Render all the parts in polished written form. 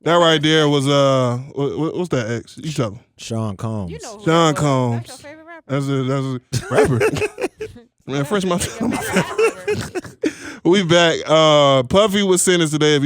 That right there was what's that ex? You tell him. Sean Combs. You know who Sean that was. Combs. That's your favorite rapper. That's a rapper. Man, French Your Montana. favorite rapper. We back. Puffy was sentenced today.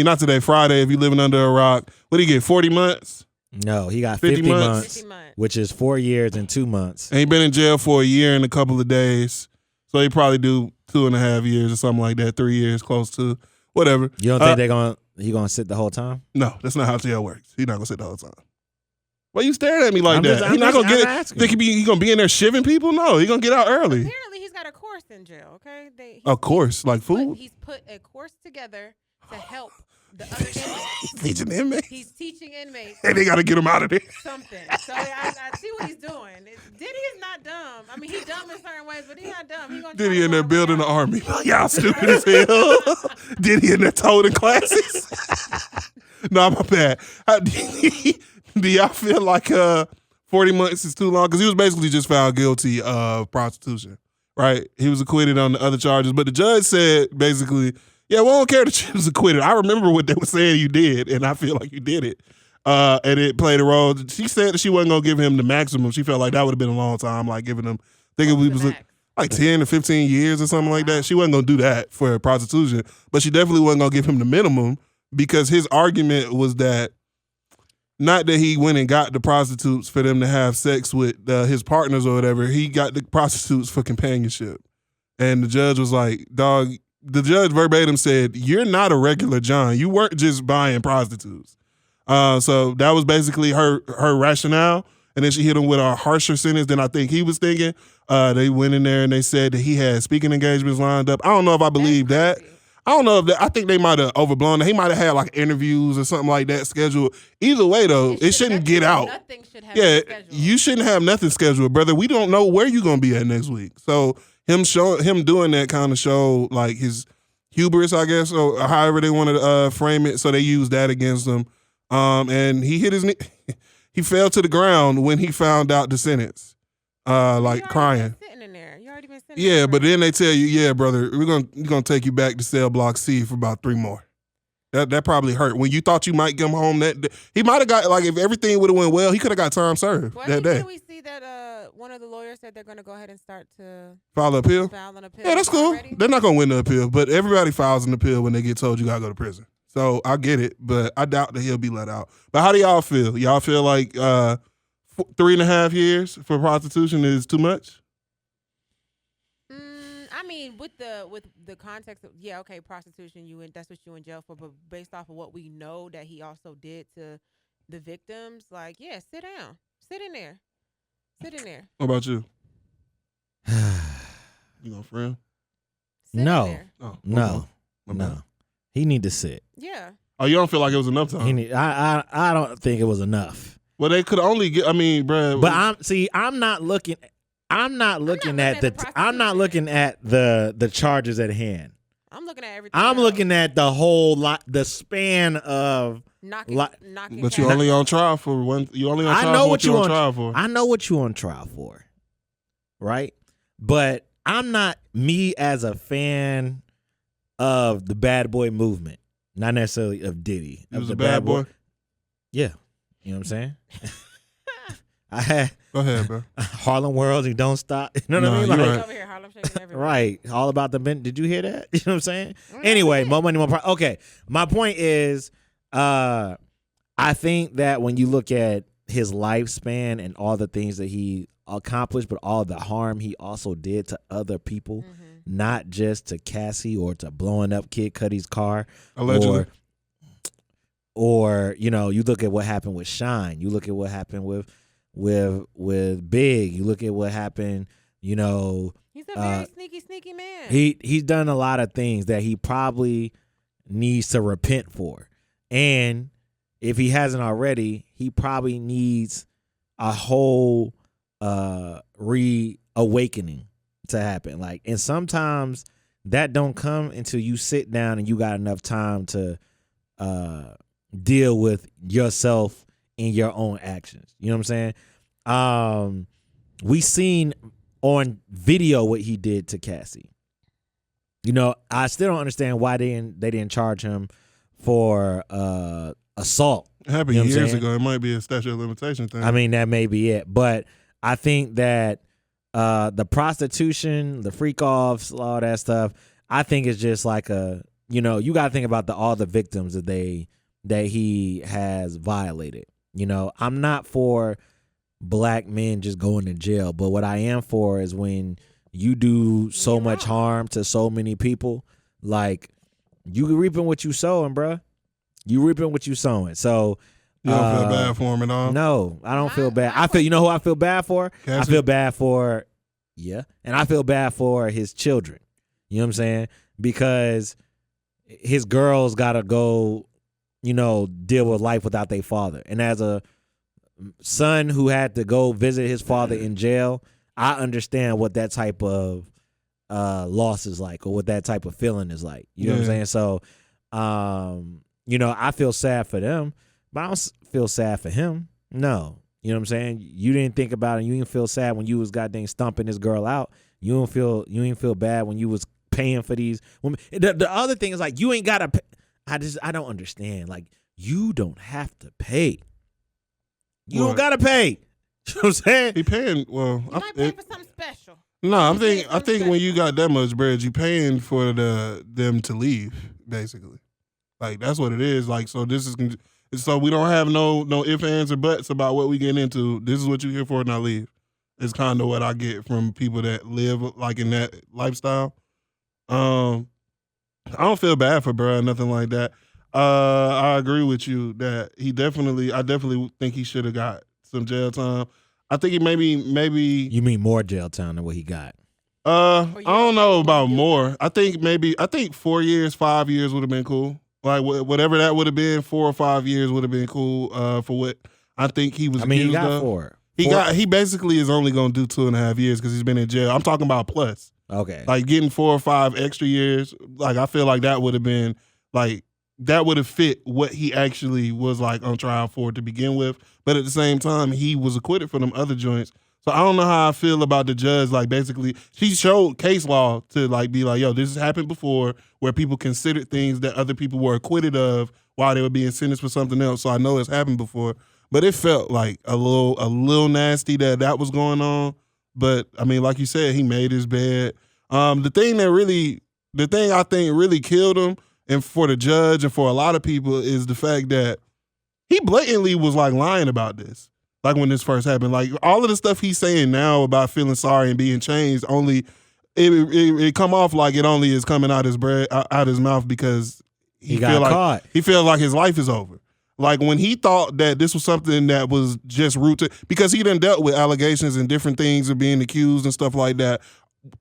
Not today, Friday. If you living under a rock, what did he get? 40 months. No, he got 50 50 months? months, 50 months. which is 4 years and 2 months. And he been in jail for a year and a couple of days. So he probably do 2.5 years or something like that. 3 years, close to whatever. You don't think he gonna sit the whole time? No, that's not how jail works. He's not gonna sit the whole time. Why you staring at me like I'm that? just- He's not I'm gonna get asking. it. Think he gonna be in there shivving people? No, he gonna get out early. Apparently, he's got a course in jail. Okay, Of course, like food. He's put a course together to help the other inmates. He's teaching inmates. He's teaching inmates And they gotta get him out of there. something. So I see what he's doing. Diddy is not dumb. I mean, he's dumb in certain ways, but he's not dumb. He gonna try Diddy to in there find a way building the out. army. Y'all stupid as hell. Diddy in there toting classes. No, my bad. Do y'all feel like 40 months is too long? Because he was basically just found guilty of prostitution, right? He was acquitted on the other charges. But the judge said basically, yeah, we don't care that you was acquitted. I remember what they were saying you did, and I feel like you did it. And it played a role. She said that she wasn't going to give him the maximum. She felt like that would have been a long time, like giving him, I think it was like 10 to 15 years or something like that. She wasn't going to do that for prostitution, but she definitely wasn't going to give him the minimum because his argument was that not that he went and got the prostitutes for them to have sex with his partners or whatever. He got the prostitutes for companionship. And the judge was like, dog, the judge verbatim said, you're not a regular John. You weren't just buying prostitutes. So that was basically her rationale. And then she hit him with a harsher sentence than I think he was thinking. They went in there and they said that he had speaking engagements lined up. I don't know if I believe that. I don't know if that. I think they might have overblown it. He might have had like interviews or something like that scheduled. Either way, though, it shouldn't get out. Nothing should have Yeah, been scheduled. you shouldn't have nothing scheduled, brother. We don't know where you're gonna be at next week. So him doing that kind of show like his hubris, I guess, or however they wanted to frame it. So they used that against him. And he hit his knee. He fell to the ground when he found out the sentence. Like crying. Sitting in there. You already been sitting Yeah, there. but then they tell you, yeah, brother, we're gonna take you back to cell block C for about 3 more. That probably hurt. When you thought you might come home he might have got, like, if everything would have went well, he could have got time served that day. Did we see that one of the lawyers said they're going to go ahead and start to File an appeal? file an appeal? Yeah, that's cool. already? They're not gonna win the appeal, but everybody files an appeal when they get told you gotta go to prison. So I get it, but I doubt that he'll be let out. But how do y'all feel? Y'all feel like 3.5 years for prostitution is too much? I mean, with the context of prostitution, that's what you in jail for. But based off of what we know that he also did to the victims, like, yeah, sit down, sit in there. What about you? You gonna friend? Sit in No. there. Oh, No, okay. no. He need to sit. Yeah. Oh, you don't feel like it was enough time? I don't think it was enough. Well, they could only get. I mean, bruh. But I'm not looking at the charges at hand. I'm looking at everything. I'm else. looking at the whole lot, the span of. knocking. But you only on trial for one. You only on trial for what you on trial for. I know what you on trial for, right? But I'm not me as a fan of the bad boy movement, not necessarily of Diddy. You of was the a bad boy? Yeah, you know what I'm saying. I had Go ahead, bro. Harlem World, you don't stop. You know what I mean? you're Like, right. Over here, Harlem shaking everywhere. right. All about the men. Did you hear that? You know what I'm saying? Anyway, more money, more profit. Okay. My point is, I think that when you look at his lifespan and all the things that he accomplished, but all the harm he also did to other people, not just to Cassie or to blowing up Kid Cudi's car. Allegedly. Or you know, you look at what happened with Shine. You look at what happened with Big. You look at what happened, you know. He's a very sneaky man. He's done a lot of things that he probably needs to repent for. And if he hasn't already, he probably needs a whole reawakening to happen. Like, and sometimes that don't come until you sit down and you got enough time to deal with yourself and your own actions. You know what I'm saying? We seen on video what he did to Cassie. You know, I still don't understand why they didn't charge him for assault. It happened You know what I'm years saying? ago. It might be a statute of limitation thing. I mean, that may be it. But I think that the prostitution, the freak offs, all that stuff, I think it's just like you got to think about all the victims that he has violated. I'm not for black men just going to jail, but what I am for is when you do so You're much wrong. harm to so many people, like you reaping what you sowing, bruh. You reaping what you sowing. So you don't feel bad for him at all? no, I don't feel bad. my I feel, you know who I feel bad for? I Cassie? feel bad for, and I feel bad for his children. You know what I'm saying? Because his girls got to go, deal with life without their father. And as a son who had to go visit his father in jail, I understand what that type of loss is like, or what that type of feeling is like. You know what I'm saying? So, I feel sad for them, but I don't feel sad for him. No. You know what I'm saying? You didn't think about it. You didn't feel sad when you was goddamn stumping this girl out. You didn't feel bad when you was paying for these women. The other thing is like, you ain't gotta pay. I don't understand. Like, you don't have to pay. You don't gotta pay. You know what I'm saying? He paying. Well, You might pay for something special. no, You pay for I something think when you special. got that much bread, you paying for them to leave, basically. Like, that's what it is. Like, so this is so we don't have no ifs, ands, or buts about what we get into. This is what you here for, now leave. It's kind of what I get from people that live like in that lifestyle. I don't feel bad for bro, nothing like that. I agree with you that I definitely think he should have got some jail time. I think he maybe You mean more jail time than what he got? I don't know about do more. I think 4 years, 5 years would have been cool. Like whatever that would have been, 4 or 5 years would have been cool. For what I think he was. I mean, he accused got of. four. He basically is only going to do 2.5 years because he's been in jail. I'm talking about plus. Okay. Like getting 4 or 5 extra years. Like I feel like that would have been like that would have fit what he actually was like on trial for to begin with. But at the same time, he was acquitted for them other joints. So I don't know how I feel about the judge. Like basically, she showed case law to like be like, yo, this has happened before, where people considered things that other people were acquitted of while they were being sentenced for something else. So I know it's happened before, but it felt like a little nasty that was going on. But I mean, like you said, he made his bed. The thing I think really killed him, and for the judge and for a lot of people, is the fact that he blatantly was like lying about this. Like when this first happened, like all of the stuff he's saying now about feeling sorry and being changed, only it come off like it only is coming out his mouth because He got caught. He feels like his life is over. Like when he thought that this was something that was just rooted, because he done dealt with allegations and different things of being accused and stuff like that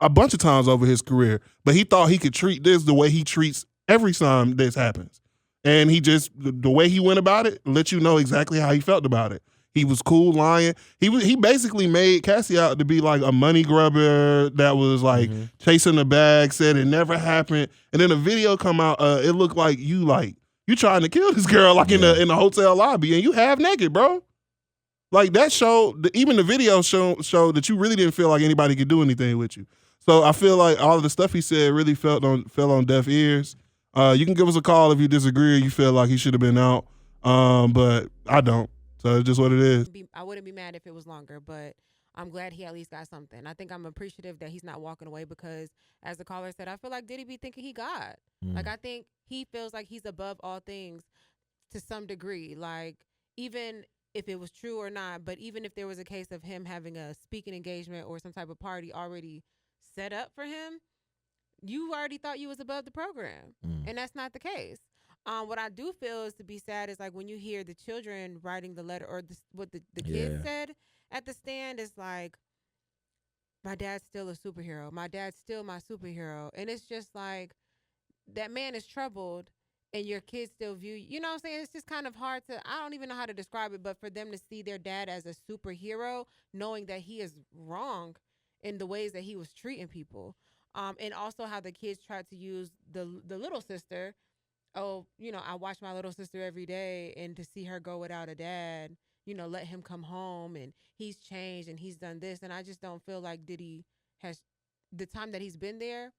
a bunch of times over his career, but he thought he could treat this the way he treats every time this happens. And he just, the way he went about it, let you know exactly how he felt about it. He was cool lying. He basically made Cassie out to be like a money grubber that was like chasing the bag, said it never happened. And then a video come out, it looked like you trying to kill this girl like in the hotel lobby, and you half naked, bro. Like that showed, even the video showed that you really didn't feel like anybody could do anything with you. So I feel like all of the stuff he said really fell on deaf ears. You can give us a call if you disagree or you feel like he should have been out, but I don't. So it's just what it is. I wouldn't be mad if it was longer, but I'm glad he at least got something. I think I'm appreciative that he's not walking away because, as the caller said, I feel like Diddy be thinking he God. Like I think he feels like he's above all things to some degree. Like even if it was true or not, but even if there was a case of him having a speaking engagement or some type of party already set up for him, you already thought you was above the program, and that's not the case. What I do feel is to be sad is like when you hear the children writing the letter or what the kids said at the stand is like, my dad's still a superhero. My dad's still my superhero. And it's just like, that man is troubled and your kids still view, you know what I'm saying? It's just kind of hard to, I don't even know how to describe it, but for them to see their dad as a superhero, knowing that he is wrong in the ways that he was treating people. And also how the kids tried to use the little sister. Oh, I watch my little sister every day, and to see her go without a dad, let him come home and he's changed and he's done this. And I just don't feel like Diddy has, the time that he's been there,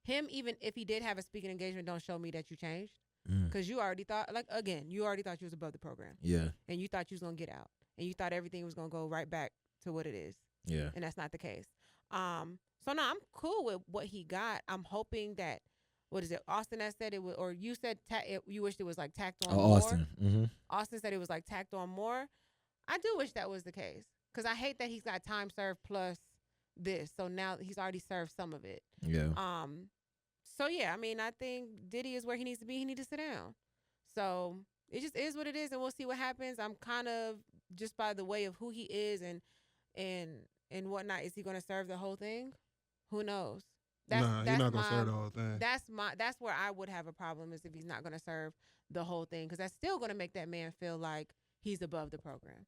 him, even if he did have a speaking engagement, don't show me that you changed. because you already thought, like, again, you already thought you was above the program, Yeah. and you thought you was gonna get out, and you thought everything was gonna go right back to what it is, Yeah. and that's not the case. So no, I'm cool with what he got. I'm hoping that, what is it, Austin that said it was, or you said you wished it was like tacked on more. Austin. Mm-hmm. Austin said it was like tacked on more. I do wish that was the case, because I hate that he's got time served plus this. So now he's already served some of it. Yeah. So yeah, I mean, I think Diddy is where he needs to be. He needs to sit down. So it just is what it is, and we'll see what happens. I'm kind of, just by the way of who he is and whatnot, is he going to serve the whole thing? Who knows? He's not gonna serve the whole thing. That's where I would have a problem, is if he's not going to serve the whole thing, because that's still going to make that man feel like he's above the program.